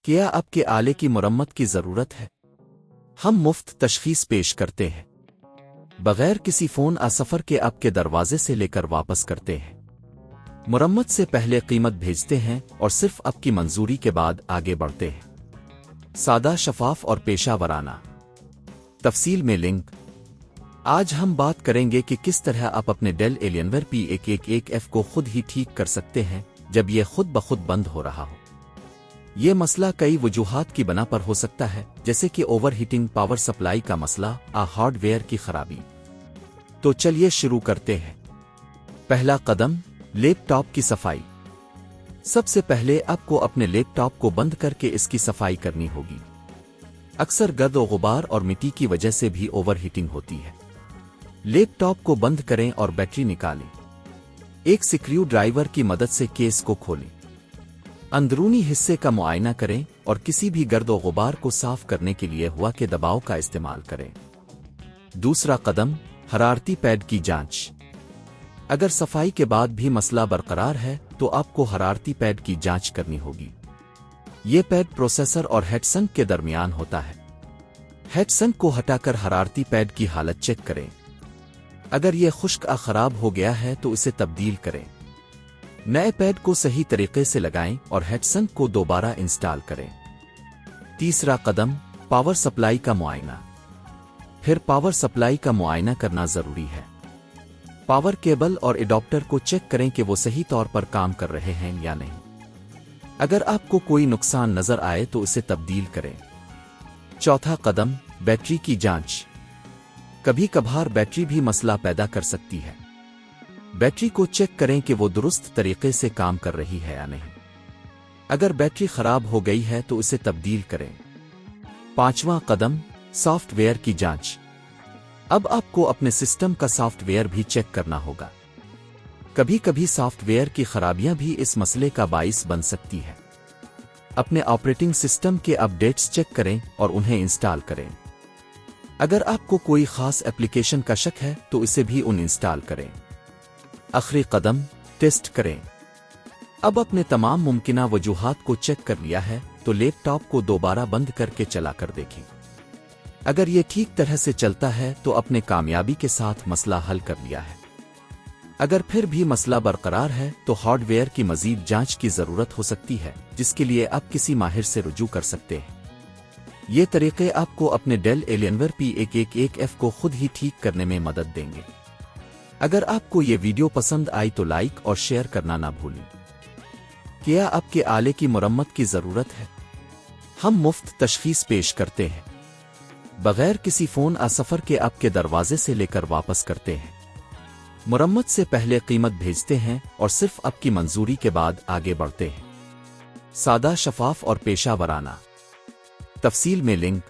کیا آپ کے آلے کی مرمت کی ضرورت ہے؟ ہم مفت تشخیص پیش کرتے ہیں، بغیر کسی فون سفر کے آپ کے دروازے سے لے کر واپس کرتے ہیں۔ مرمت سے پہلے قیمت بھیجتے ہیں اور صرف آپ کی منظوری کے بعد آگے بڑھتے ہیں۔ سادہ، شفاف اور پیشہ ورانہ۔ تفصیل میں لنک۔ آج ہم بات کریں گے کہ کس طرح آپ اپنے ڈیل ایلینویر P111F کو خود ہی ٹھیک کر سکتے ہیں جب یہ خود بخود بند ہو رہا ہو۔ یہ مسئلہ کئی وجوہات کی بنا پر ہو سکتا ہے، جیسے کہ اوور ہیٹنگ، پاور سپلائی کا مسئلہ، ہارڈ ویئر کی خرابی۔ تو چلیے شروع کرتے ہیں۔ پہلا قدم، لیپ ٹاپ کی صفائی۔ سب سے پہلے آپ کو اپنے لیپ ٹاپ کو بند کر کے اس کی صفائی کرنی ہوگی۔ اکثر گرد و غبار اور مٹی کی وجہ سے بھی اوور ہیٹنگ ہوتی ہے۔ لیپ ٹاپ کو بند کریں اور بیٹری نکالیں۔ ایک سکریو ڈرائیور کی مدد سے کیس کو کھولیں۔ اندرونی حصے کا معائنہ کریں اور کسی بھی گرد و غبار کو صاف کرنے کے لیے ہوا کے دباؤ کا استعمال کریں۔ دوسرا قدم، حرارتی پیڈ کی جانچ۔ اگر صفائی کے بعد بھی مسئلہ برقرار ہے تو آپ کو حرارتی پیڈ کی جانچ کرنی ہوگی۔ یہ پیڈ پروسیسر اور ہیٹ سنک کے درمیان ہوتا ہے۔ ہیٹ سنک کو ہٹا کر حرارتی پیڈ کی حالت چیک کریں۔ اگر یہ خشک خراب ہو گیا ہے تو اسے تبدیل کریں۔ نئے پیڈ کو صحیح طریقے سے لگائیں اور ہیٹ سنک کو دوبارہ انسٹال کریں۔ تیسرا قدم، پاور سپلائی کا معائنہ۔ پھر پاور سپلائی کا معائنہ کرنا ضروری ہے۔ پاور کیبل اور اڈاپٹر کو چیک کریں کہ وہ صحیح طور پر کام کر رہے ہیں یا نہیں۔ اگر آپ کو کوئی نقصان نظر آئے تو اسے تبدیل کریں۔ چوتھا قدم، بیٹری کی جانچ۔ کبھی کبھار بیٹری بھی مسئلہ پیدا کر سکتی ہے۔ بیٹری کو چیک کریں کہ وہ درست طریقے سے کام کر رہی ہے یا نہیں۔ اگر بیٹری خراب ہو گئی ہے تو اسے تبدیل کریں۔ پانچواں قدم، سافٹ ویئر کی جانچ۔ اب آپ کو اپنے سسٹم کا سافٹ ویئر بھی چیک کرنا ہوگا۔ کبھی کبھی سافٹ ویئر کی خرابیاں بھی اس مسئلے کا باعث بن سکتی ہے۔ اپنے آپریٹنگ سسٹم کے اپ ڈیٹس چیک کریں اور انہیں انسٹال کریں۔ اگر آپ کو کوئی خاص ایپلیکیشن کا شک ہے تو اسے بھی انسٹال کریں۔ آخری قدم، ٹیسٹ کریں۔ اب اپنے تمام ممکنہ وجوہات کو چیک کر لیا ہے تو لیپ ٹاپ کو دوبارہ بند کر کے چلا کر دیکھیں۔ اگر یہ ٹھیک طرح سے چلتا ہے تو اپنے کامیابی کے ساتھ مسئلہ حل کر لیا ہے۔ اگر پھر بھی مسئلہ برقرار ہے تو ہارڈ ویئر کی مزید جانچ کی ضرورت ہو سکتی ہے، جس کے لیے آپ کسی ماہر سے رجوع کر سکتے ہیں۔ یہ طریقے آپ کو اپنے ڈیل ایلینویر P111F کو خود ہی ٹھیک کرنے میں مدد دیں گے۔ اگر آپ کو یہ ویڈیو پسند آئی تو لائک اور شیئر کرنا نہ بھولیں۔ کیا آپ کے آلے کی مرمت کی ضرورت ہے؟ ہم مفت تشخیص پیش کرتے ہیں، بغیر کسی فون سفر کے آپ کے دروازے سے لے کر واپس کرتے ہیں۔ مرمت سے پہلے قیمت بھیجتے ہیں اور صرف آپ کی منظوری کے بعد آگے بڑھتے ہیں۔ سادہ، شفاف اور پیشہ ورانہ۔ تفصیل میں لنک۔